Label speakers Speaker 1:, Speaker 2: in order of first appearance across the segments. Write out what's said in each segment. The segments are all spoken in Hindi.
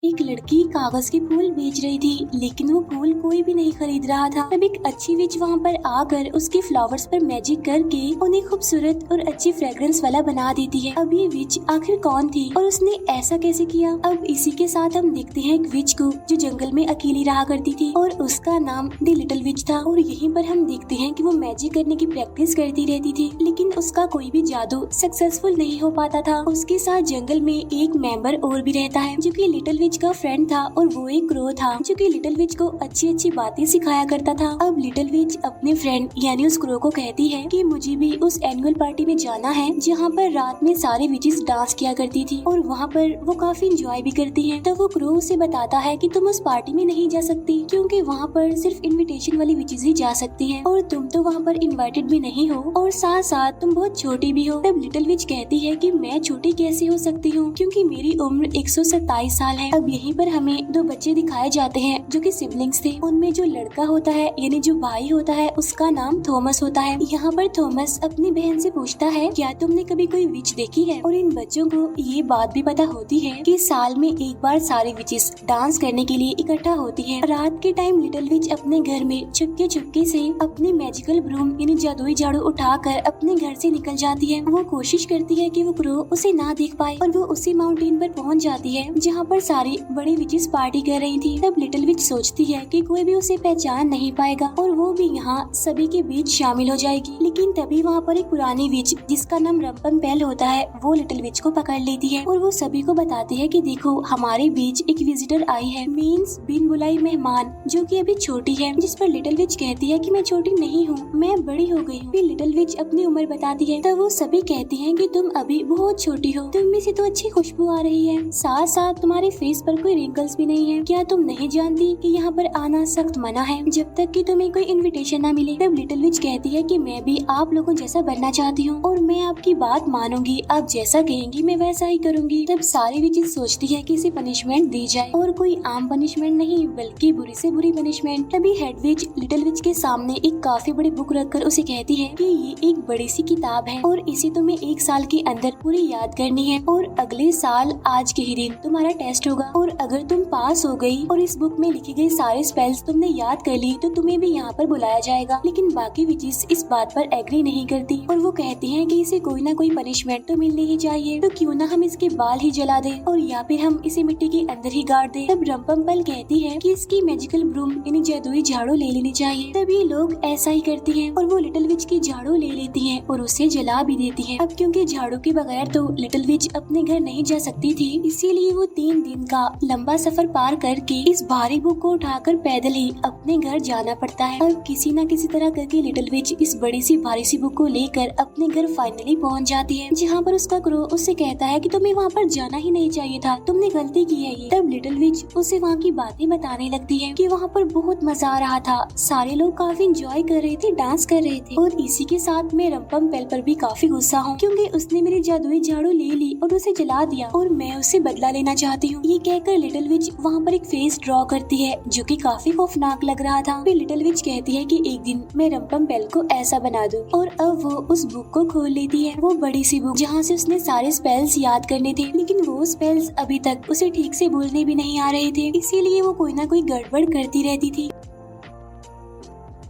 Speaker 1: एक लड़की कागज के फूल बेच रही थी, लेकिन वो फूल कोई भी नहीं खरीद रहा था। तब एक अच्छी विच वहाँ पर आकर उसके फ्लावर्स पर मैजिक करके उन्हें खूबसूरत और अच्छी फ्रेग्रेंस वाला बना देती है। अब ये विच आखिर कौन थी और उसने ऐसा कैसे किया? अब इसी के साथ हम देखते हैं एक विच को जो जंगल में अकेली रहा करती थी और उसका नाम द लिटिल विच था। और यहीं पर हम देखते हैं कि वो मैजिक करने की प्रैक्टिस करती रहती थी, लेकिन उसका कोई भी जादू सक्सेसफुल नहीं हो पाता था। उसके साथ जंगल में एक मेंबर और भी रहता है जो कि लिटिल विच का फ्रेंड था और वो एक क्रो था जो कि लिटिल विच को अच्छी अच्छी बातें सिखाया करता था। अब लिटिल विच अपने फ्रेंड यानी उस क्रो को कहती है कि मुझे भी उस एनुअल पार्टी में जाना है जहाँ पर रात में सारे विचेस डांस किया करती थी और वहाँ पर वो काफी इंजॉय भी करती है। तो वो क्रो उसे बताता है कि तुम उस पार्टी में नहीं जा सकती क्योंकि वहाँ पर सिर्फ इनविटेशन वाली विचेस ही जा सकती हैं और तुम तो वहाँ पर इनवाइटेड भी नहीं हो और साथ साथ तुम बहुत छोटी भी हो। तब लिटिल विच कहती है कि मैं छोटी कैसे हो सकती हूँ क्योंकि मेरी उम्र 127 साल है। अब यहीं पर हमें दो बच्चे दिखाए जाते हैं जो कि सिबलिंग्स थे। उनमें जो लड़का होता है यानी जो भाई होता है उसका नाम थॉमस होता है। यहाँ पर थॉमस अपनी बहन से पूछता है क्या तुमने कभी कोई विच देखी है? और इन बच्चों को ये बात भी पता होती है कि साल में एक बार सारी विचेस डांस करने के लिए इकट्ठा होती है। रात के टाइम लिटिल विच अपने घर में चुपके चुपके से अपनी मैजिकल ब्रूम यानी जादुई झाड़ू उठाकर अपने घर से निकल जाती है। वो कोशिश करती है कि वो क्रो उसे ना देख पाए और वो उसी माउंटेन पर पहुंच जाती है जहाँ पर सारी बड़ी विचेस पार्टी कर रही थी। तब लिटिल विच सोचती है कि कोई भी उसे पहचान नहीं पाएगा और वो भी यहाँ सभी के बीच शामिल हो जाएगी। लेकिन तभी वहाँ पर एक पुरानी विच जिसका नाम रंपमपेल होता है वो लिटिल विच को पकड़ लेती है और वो सभी को बताती है कि देखो हमारे बीच एक विजिटर आई है, मीन्स बिन बुलाई मेहमान, जो कि अभी छोटी है। जिस पर लिटिल विच कहती है कि मैं छोटी नहीं हूँ, मैं बड़ी हो गई हूँ। फिर लिटिल विच अपनी उम्र बताती है तो वो सभी कहती हैं कि तुम अभी बहुत छोटी हो, तुम में से तो अच्छी खुशबू आ रही है, साथ साथ तुम्हारे फेस पर कोई रिंकल्स भी नहीं है। क्या तुम नहीं जानती कि यहाँ पर आना सख्त मना है जब तक कि तुम्हें कोई इनविटेशन ना मिले? तब लिटिल विच कहती है कि मैं भी आप लोगों जैसा बनना चाहती हूँ और मैं आपकी बात मानूंगी, आप जैसा कहेंगी मैं वैसा ही करूंगी। तब सारी विचेस सोचती है कि इसे पनिशमेंट दी जाए और कोई आम पनिशमेंट नहीं बल्कि बुरी से बुरी पनिशमेंट। तभी हेड विच लिटिल विच के सामने एक काफी बड़ी बुक रखकर उसे कहती है कि ये एक बड़ी सी किताब है और इसे तुम्हें 1 साल के अंदर पूरी याद करनी है और अगले साल आज के ही दिन तुम्हारा टेस्ट होगा और अगर तुम पास हो गई और इस बुक में लिखे गए सारे स्पेल्स तुमने याद कर ली तो तुम्हें भी यहाँ पर बुलाया जाएगा। लेकिन बाकी विचेस इस बात पर एग्री नहीं करती और वो कहती हैं कि इसे कोई ना कोई पनिशमेंट तो मिलनी ही चाहिए, तो क्यों ना हम इसके बाल ही जला दें और या फिर हम इसे मिट्टी के अंदर ही गाड़ दें। तब रंपमपेल कहती है कि इसकी मैजिकल ब्रूम यानी जादुई झाड़ू ले लेनी चाहिए। तभी लोग ऐसा ही करते हैं और वो लिटिल विच की झाड़ू ले लेती हैं और उसे जला भी देती हैं। अब क्योंकि झाड़ू के बगैर तो लिटिल विच अपने घर नहीं जा सकती थी, इसीलिए वो 3 दिन का लंबा सफर पार करके इस भारी बुक को उठाकर पैदल ही अपने घर जाना पड़ता है। अब किसी न किसी तरह करके लिटिल विच इस बड़ी सी भारी सी बुक को लेकर अपने घर फाइनली पहुंच जाती है, जहाँ पर उसका क्रो उससे कहता है कि तुम्हें वहाँ पर जाना ही नहीं चाहिए था, तुमने गलती की है ये। तब लिटिल विच उसे वहाँ की बातें बताने लगती है कि वहाँ पर बहुत मजा आ रहा था, सारे लोग काफी इंजॉय कर रहे थे, डांस कर रहे थे और इसी के साथ मैं रंपमपेल पर भी काफी गुस्सा हूँ क्योंकि उसने मेरी जादुई झाड़ू ले ली और उसे जला दिया और मैं उससे बदला लेना चाहती हूँ। ये कहकर लिटिल विच वहाँ पर एक फेस ड्रॉ करती है जो कि काफी खौफनाक लग रहा था। फिर लिटिल विच कहती है कि एक दिन मैं रंपमपेल को ऐसा बना दूं और अब वो उस बुक को खोल लेती है, वो बड़ी सी बुक जहाँ से उसने सारे स्पेल्स याद करने थे, लेकिन वो स्पेल्स अभी तक उसे ठीक से बोलने भी नहीं आ रहे थे, इसीलिए वो कोई ना कोई गड़बड़ करती रहती थी।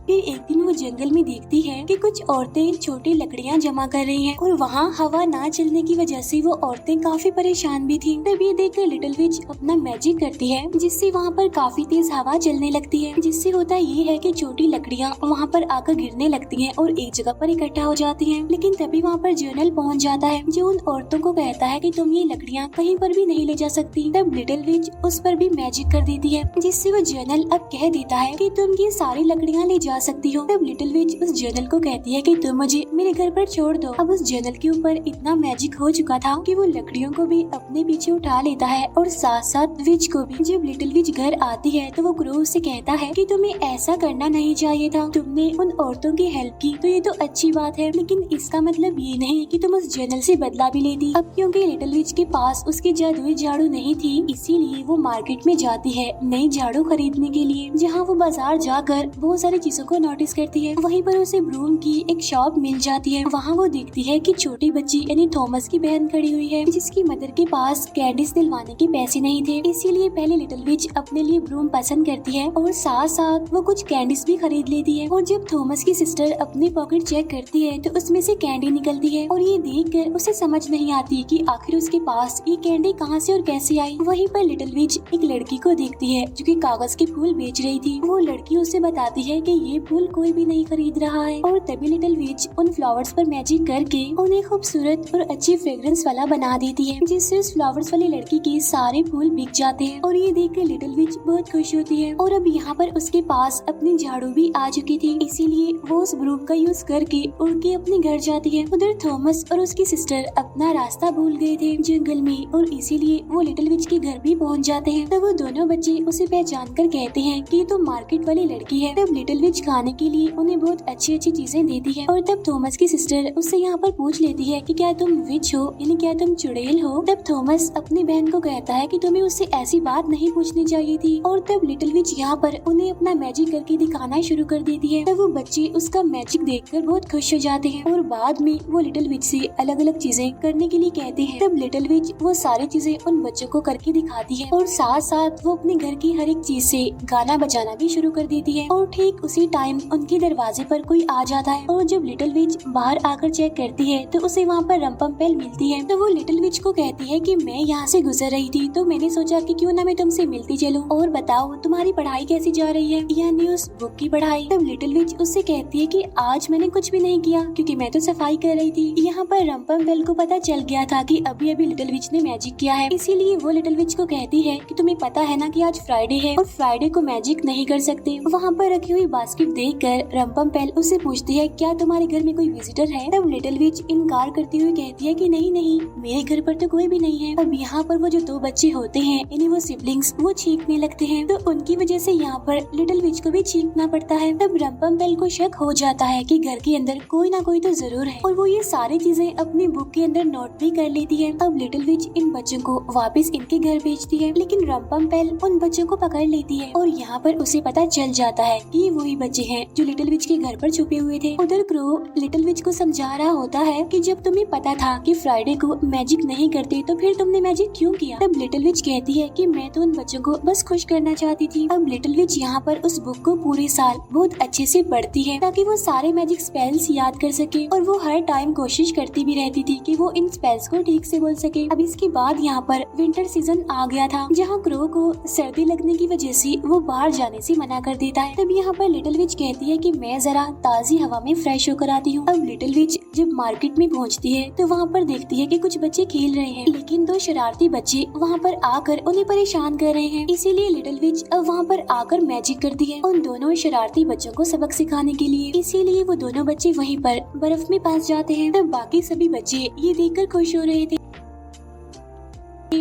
Speaker 1: फिर एक दिन वो जंगल में देखती है कि कुछ औरतें छोटी लकड़ियां जमा कर रही हैं और वहाँ हवा ना चलने की वजह से वो औरतें काफी परेशान भी थीं। तब ये देखकर लिटिल विच अपना मैजिक करती है जिससे वहाँ पर काफी तेज हवा चलने लगती है, जिससे होता ये है कि छोटी लकड़ियाँ वहाँ पर आकर गिरने लगती हैं और एक जगह पर इकट्ठा हो जाती हैं। लेकिन तभी वहाँ पर जर्नल पहुँच जाता है जो उन औरतों को कहता है कि तुम ये लकड़ियाँ कहीं पर भी नहीं ले जा सकती। तब लिटिल विच उस पर भी मैजिक कर देती है जिससे वो जर्नल अब कह देता है कि तुम ये सारी लकड़ियाँ ले जा सकती हो। तब लिटिल विच उस जर्नल को कहती है कि तुम मुझे मेरे घर पर छोड़ दो। अब उस जर्नल के ऊपर इतना मैजिक हो चुका था कि वो लकड़ियों को भी अपने पीछे उठा लेता है और साथ साथ विच को भी। जब लिटिल विच घर आती है तो वो क्रो उससे कहता है कि तुम्हें ऐसा करना नहीं चाहिए था, तुमने उन औरतों की हेल्प की तो ये तो अच्छी बात है, लेकिन इसका मतलब ये नहीं कि तुम उस जर्नल से बदला भी लेती। अब क्योंकि लिटिल विच के पास उसकी जादुई झाड़ू नहीं थी, इसीलिए वो मार्केट में जाती है नई झाड़ू खरीदने के लिए, जहाँ वो बाजार जाकर बहुत सारी चीजों को नोटिस करती है। वहीं पर उसे ब्रूम की एक शॉप मिल जाती है। वहाँ वो देखती है कि छोटी बच्ची यानी थॉमस की बहन खड़ी हुई है, जिसकी मदर के पास कैंडीज दिलवाने के पैसे नहीं थे। इसीलिए पहले लिटिल विच अपने लिए ब्रूम पसंद करती है और साथ साथ वो कुछ कैंडीज भी खरीद लेती है। और जब थॉमस की सिस्टर अपनी पॉकेट चेक करती है तो उसमें से कैंडी निकलती है और ये देखकर उसे समझ नहीं आती कि आखिर उसके पास ये कैंडी कहाँ से और कैसे आई। वहीं पर लिटिल विच एक लड़की को देखती है जो कि कागज के फूल बेच रही थी। वो लड़की उसे बताती है कि ये फूल कोई भी नहीं खरीद रहा है और तभी लिटिल विच उन फ्लावर्स पर मैजिक करके उन्हें खूबसूरत और अच्छी फ्रेग्रेंस वाला बना देती है, जिससे उस फ्लावर्स वाली लड़की के सारे फूल बिक जाते हैं। और ये देखकर लिटिल विच बहुत खुश होती है और अब यहाँ पर उसके पास अपनी झाड़ू भी आ चुकी थी, इसीलिए वो उस ब्रूम का यूज करके उड़ के अपने घर जाती है। उधर थॉमस और उसकी सिस्टर अपना रास्ता भूल गए थे जंगल में और इसीलिए वो लिटिल विच के घर भी पहुँच जाते हैं। तब वो दोनों बच्चे उसे पहचान कर कहते हैं कि ये तो मार्केट वाली लड़की है। तब लिटिल विच खाने के लिए उन्हें बहुत अच्छी अच्छी चीजें देती है और तब थॉमस की सिस्टर उससे यहाँ पर पूछ लेती है कि क्या तुम विच हो, यानी क्या तुम चुड़ैल हो। तब थॉमस अपनी बहन को कहता है कि तुम्हें उससे ऐसी बात नहीं पूछनी चाहिए थी। और तब लिटिल विच यहाँ पर उन्हें अपना मैजिक करके दिखाना शुरू कर देती है। तब वो बच्चे उसका मैजिक देखकर बहुत खुश हो जाते हैं और बाद में वो लिटिल विच से अलग अलग चीजें करने के लिए कहते हैं। तब लिटिल विच वो सारी चीजें उन बच्चों को करके दिखाती है और साथ साथ वो अपने घर की हर एक चीज से गाना बजाना भी शुरू कर देती है। और ठीक उसी टाइम उनके दरवाजे पर कोई आ जाता है और जब लिटिल विच बाहर आकर चेक करती है तो उसे वहाँ पर रंपम्पेल मिलती है। तो वो लिटिल विच को कहती है कि मैं यहाँ से गुजर रही थी तो मैंने सोचा कि क्यों ना मैं तुमसे मिलती चलूं और बताओ तुम्हारी पढ़ाई कैसी जा रही है, यानी उस बुक की पढ़ाई। तब लिटिल विच उससे कहती है कि आज मैंने कुछ भी नहीं किया क्योंकि मैं तो सफाई कर रही थी। यहाँ पर रंपम्पेल को पता चल गया था कि अभी अभी लिटिल विच ने मैजिक किया है, इसीलिए वो लिटिल विच को कहती है कि तुम्हें पता है ना कि आज फ्राइडे है और फ्राइडे को मैजिक नहीं कर सकते। वहाँ पर रखी हुई बास्केट देखकर रंपम्पेल उससे पूछती है क्या तुम्हारे घर में कोई विजिटर है। तब लिटिल विच इनकार करती हुई कहती है कि नहीं नहीं, मेरे घर पर तो कोई भी नहीं है। अब यहाँ पर वो जो दो बच्चे होते हैं यानी वो सिबलिंग्स वो चीखने लगते हैं तो उनकी वजह से यहाँ पर लिटिल विच को भी चीखना पड़ता है। तब रंपम्पेल को शक हो जाता है कि घर के अंदर कोई ना कोई तो जरूर है और वो ये सारी चीजें अपनी बुक के अंदर नोट भी कर लेती है। अब लिटिल विच इन बच्चों को वापस इनके घर भेजती है, लेकिन रंपम्पेल उन बच्चों को पकड़ लेती है और यहाँ पर उसे पता चल जाता है कि ये वही बच्चे हैं जो लिटिल विच के घर पर छुपे हुए थे। उधर क्रो लिटिल विच को समझा रहा होता है कि जब तुम्हें पता था कि फ्राइडे को मैजिक नहीं करते तो फिर तुमने मैजिक क्यों किया। तब लिटिल विच कहती है कि मैं तो उन बच्चों को बस खुश करना चाहती थी। अब लिटिल विच यहाँ पर उस बुक को पूरे साल बहुत अच्छे से पढ़ती है ताकि वो सारे मैजिक स्पेल्स याद कर सके और वो हर टाइम कोशिश करती भी रहती थी कि वो इन स्पेल्स को ठीक से बोल सके। अब इसके बाद यहाँ पर विंटर सीजन आ गया था जहाँ क्रो को सर्दी लगने की वजह से वो बाहर जाने से मना कर देता है। तब यहाँ पर लिटिल विच कहती है कि मैं जरा ताजी हवा में फ्रेश होकर आती हूँ। अब लिटिल विच जब मार्केट में पहुँचती है तो वहाँ पर देखती है कि कुछ बच्चे खेल रहे हैं, लेकिन दो शरारती बच्चे वहाँ पर आकर उन्हें परेशान कर रहे हैं। इसीलिए लिटिल विच अब वहाँ पर आकर मैजिक करती है उन दोनों शरारती बच्चों को सबक सिखाने के लिए। इसीलिए वो दोनों बच्चे वहीं पर बर्फ में फंस जाते हैं। तब बाकी सभी बच्चे ये देखकर खुश हो रहे थे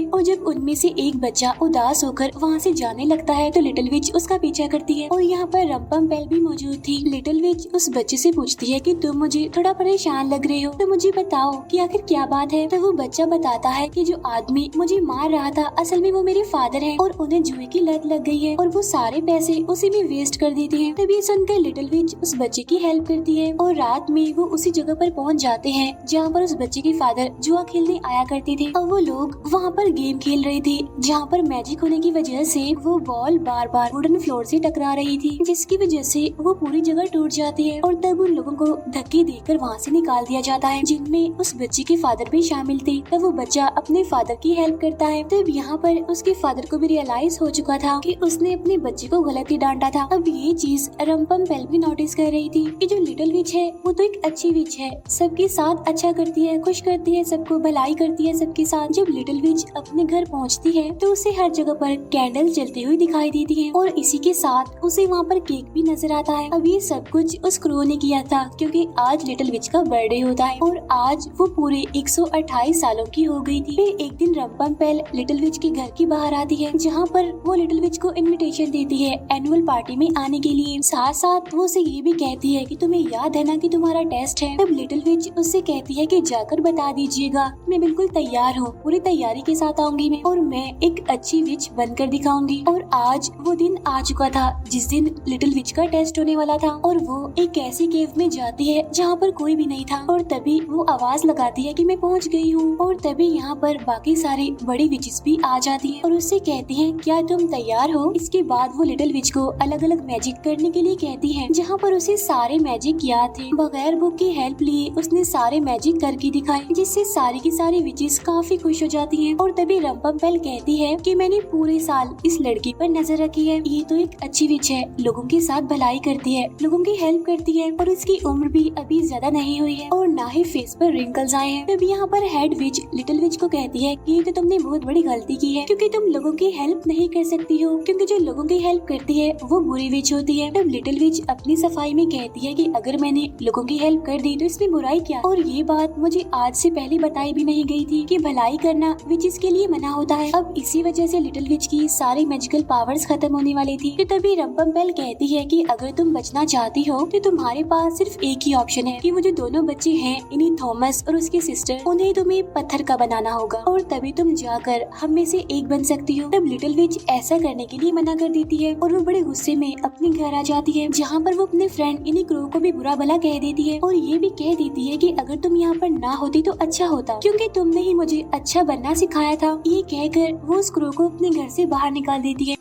Speaker 1: और जब उनमें से एक बच्चा उदास होकर वहाँ से जाने लगता है तो लिटिल विच उसका पीछा करती है और यहाँ पर रंपम्पेल भी मौजूद थी। लिटिल विच उस बच्चे से पूछती है कि तुम मुझे थोड़ा परेशान लग रहे हो तो मुझे बताओ कि आखिर क्या बात है। तो वो बच्चा बताता है कि जो आदमी मुझे मार रहा था असल में वो मेरे फादर हैं और उन्हें जुए की लत लग गई है और वो सारे पैसे उसी में वेस्ट कर देते हैं। तभी सुनकर लिटिल विच उस बच्चे की हेल्प करती है और रात में वो उसी जगह पर पहुँच जाते हैं जहाँ पर उस बच्चे के फादर जुआ खेलने आया करते थे और वो लोग वहाँ पर गेम खेल रहे थे जहाँ पर मैजिक होने की वजह से वो बॉल बार बार वुडन फ्लोर से टकरा रही थी, जिसकी वजह से वो पूरी जगह टूट जाती है और तब उन लोगों को धक्के देकर वहाँ से निकाल दिया जाता है, जिनमें उस बच्चे के फादर भी शामिल थे। तब वो बच्चा अपने फादर की हेल्प करता है। तब यहाँ पर उसके फादर को भी रियलाइज हो चुका था कि उसने अपने बच्चे को गलत ही डांटा था। अब ये चीज रंपम्पेल भी नोटिस कर रही थी कि जो लिटिल विच है वो तो एक अच्छी विच है, सबके साथ अच्छा करती है, खुश करती है, सबको भलाई करती है सबके साथ। जब लिटिल विच अपने घर पहुंचती है तो उसे हर जगह पर कैंडल जलती हुई दिखाई देती है और इसी के साथ उसे वहाँ पर केक भी नजर आता है। अब ये सब कुछ उस क्रो ने किया था क्योंकि आज लिटिल विच का बर्थडे होता है और आज वो पूरे 128 सालों की हो गई थी। फिर एक दिन रंपम्पेल लिटिल विच के घर की बाहर आती है जहाँ पर वो लिटिल विच को इनविटेशन देती है एनुअल पार्टी में आने के लिए। साथ साथ वो उसे ये भी कहती है कि तुम्हें याद है ना कि तुम्हारा टेस्ट है। तब लिटिल विच उससे कहती है कि जाकर बता दीजिएगा, मैं बिल्कुल तैयार हूँ, पूरी तैयारी के साथ दिखाऊंगी और मैं एक अच्छी विच बनकर दिखाऊंगी। और आज वो दिन आ चुका था जिस दिन लिटिल विच का टेस्ट होने वाला था और वो एक ऐसी केव में जाती है जहाँ पर कोई भी नहीं था और तभी वो आवाज लगाती है कि मैं पहुँच गई हूँ। और तभी यहाँ पर बाकी सारी बड़ी विचेस भी आ जाती है और उससे कहती है क्या तुम तैयार हो। इसके बाद वो लिटिल विच को अलग अलग मैजिक करने के लिए कहती है जहाँ पर उसे सारे मैजिक याद थे। बगैर बुक की हेल्प लिए उसने सारे मैजिक करके दिखाए जिससे सारी की सारी विचेस काफी खुश हो जाती हैं। और तभी रंपम्पेल कहती है कि मैंने पूरे साल इस लड़की पर नजर रखी है, ये तो एक अच्छी विच है, लोगों के साथ भलाई करती है, लोगों की हेल्प करती है और इसकी उम्र भी अभी ज्यादा नहीं हुई है और ना ही फेस पर रिंकल्स आए हैं। तभी यहाँ पर हेड विच लिटिल विच को कहती है कि तो तुमने बहुत बड़ी गलती की है क्योंकि तुम लोगों की हेल्प नहीं कर सकती हो, क्योंकि जो लोगों की हेल्प करती है वो बुरी विच होती है। तब लिटिल विच अपनी सफाई में कहती है कि अगर मैंने लोगों की हेल्प कर दी तो इसमें बुराई क्या। और ये बात मुझे आज से पहले बताई भी नहीं गई थी कि भलाई करना विचेस के लिए मना होता है। अब इसी वजह से लिटिल विच की सारी मैजिकल पावर्स खत्म होने वाली थी। तो तभी रंपम्पेल कहती है कि अगर तुम बचना चाहती हो तो तुम्हारे पास सिर्फ एक ही ऑप्शन है कि वो जो दोनों बच्चे हैं इन्हीं थॉमस और उसकी सिस्टर, उन्हें तुम्हें पत्थर का बनाना होगा और तभी तुम जाकर हम में से एक बन सकती हो। तब लिटिल विच ऐसा करने के लिए मना कर देती है और वो बड़े गुस्से में अपने घर आ जाती है जहाँ पर वो अपने फ्रेंड इन्हीं क्रो को भी बुरा भला कह देती है और ये भी कह देती है कि अगर तुम यहाँ पर ना होती तो अच्छा होता क्योंकि तुमने ही मुझे अच्छा बनना सिखाया था। ये कहकर वो उस क्रो को अपने घर से बाहर निकाल देती है।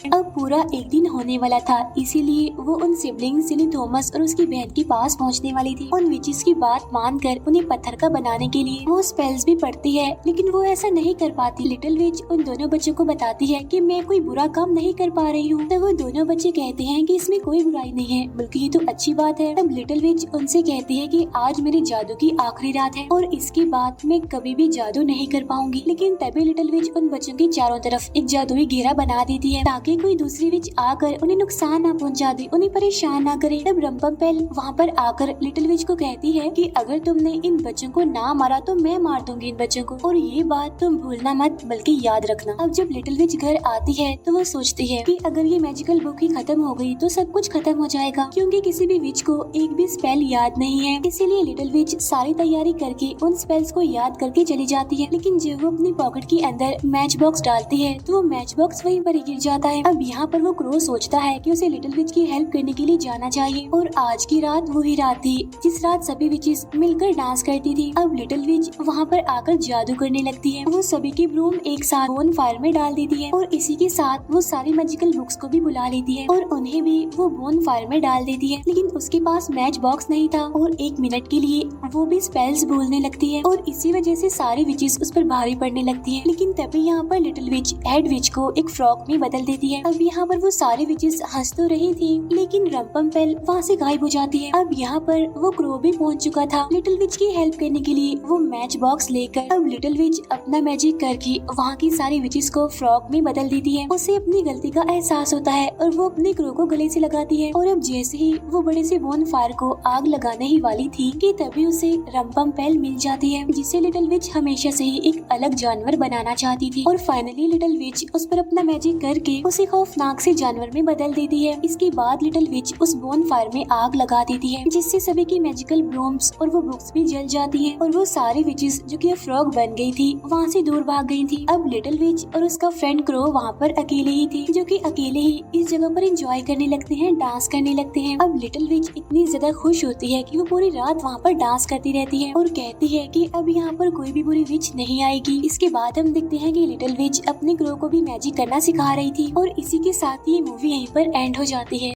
Speaker 1: अब पूरा एक दिन होने वाला था इसीलिए वो उन सिबलिंग्स यानी थॉमस और उसकी बहन के पास पहुंचने वाली थी। उन विचेस की बात मानकर उन्हें पत्थर का बनाने के लिए वो स्पेल्स भी पढ़ती है लेकिन वो ऐसा नहीं कर पाती। लिटिल विच उन दोनों बच्चों को बताती है कि मैं कोई बुरा काम नहीं कर पा रही हूँ। तब वो दोनों बच्चे कहते हैं कि इसमें कोई बुराई नहीं है बल्कि ये तो अच्छी बात है। तब लिटिल विच उनसे कहती है कि आज मेरे जादू की आखिरी रात है और इसके बाद मैं कभी भी जादू नहीं कर पाऊंगी। लेकिन तभी लिटिल विच उन बच्चों के चारों तरफ एक जादुई घेरा बना देती है ताकि कोई दूसरी विच आकर उन्हें नुकसान ना पहुंचा दे, उन्हें परेशान ना करे। तब रंपम्पेल वहाँ पर आकर लिटिल विच को कहती है कि अगर तुमने इन बच्चों को ना मारा तो मैं मार दूंगी इन बच्चों को और ये बात तुम भूलना मत बल्कि याद रखना। अब जब लिटिल विच घर आती है तो वो सोचती है कि अगर ये मैजिकल बुक ही खत्म हो गई तो सब कुछ खत्म हो जाएगा क्योंकि किसी भी विच को एक भी स्पेल याद नहीं है। इसीलिए लिटिल विच सारी तैयारी करके उन स्पेल्स को याद करके चली जाती है। लेकिन जब वो अपनी पॉकेट के अंदर मैच बॉक्स डालती है तो वो मैच बॉक्स वहीं पर गिर जाता है। अब यहाँ पर वो क्रो सोचता है कि उसे लिटिल विच की हेल्प करने के लिए जाना चाहिए और आज की रात वही रात थी जिस रात सभी विचेस मिलकर डांस करती थी। अब लिटिल विच वहाँ पर आकर जादू करने लगती है। वो सभी की ब्रूम एक साथ बोन फायर में डाल देती है और इसी के साथ वो सारी मैजिकल बुक्स को भी बुला लेती है और उन्हें भी वो बोन फायर में डाल देती है। लेकिन उसके पास मैच बॉक्स नहीं था और एक मिनट के लिए वो भी स्पेल्स बोलने लगती है और इसी वजह से सारी विचेस उस पर भारी पड़ने लगती है। लेकिन तभी यहाँ पर लिटिल विच हेड विच को एक फ्रॉक में बदल देती है। अब यहाँ पर वो सारी विचेस हंस तो रही थी लेकिन रंपम्पेल वहाँ से गायब हो जाती है। अब यहाँ पर वो क्रो भी पहुँच चुका था लिटिल विच की हेल्प करने के लिए। वो मैच बॉक्स लेकर अब लिटिल विच अपना मैजिक करके वहाँ की सारी विचेस को फ्रॉक में बदल देती है। उसे अपनी गलती का एहसास होता है और वो अपने क्रो को गले से लगाती है और अब जैसे ही वो बड़े से बोन फायर को आग लगाने ही वाली थी कि तभी उसे रंपम्पेल मिल जाती है जिसे लिटिल विच हमेशा से ही एक अलग जानवर बनाना चाहती थी। और फाइनली लिटिल विच उस पर अपना मैजिक करके उसे खौफनाक से जानवर में बदल देती है। इसके बाद लिटिल विच उस बोन फायर में आग लगा देती है जिससे सभी की मैजिकल ब्रूम्स और वो बुक्स भी जल जाती है और वो सारी विचेस जो कि फ्रॉग बन गई थी वहाँ से दूर भाग गई थी। अब लिटिल विच और उसका फ्रेंड क्रो वहाँ पर अकेले ही थे जो कि अकेले ही इस जगह पर एंजॉय करने लगते हैं, डांस करने लगते हैं। अब लिटिल विच इतनी ज्यादा खुश होती है कि वो पूरी रात वहाँ पर डांस करती रहती है और कहती है कि अब यहाँ पर कोई भी बुरी विच नहीं आएगी। इसके बाद हम देखते हैं कि लिटिल विच अपने क्रो को भी मैजिक करना सिखा रही थी और इसी के साथ ये मूवी यहीं पर एंड हो जाती है।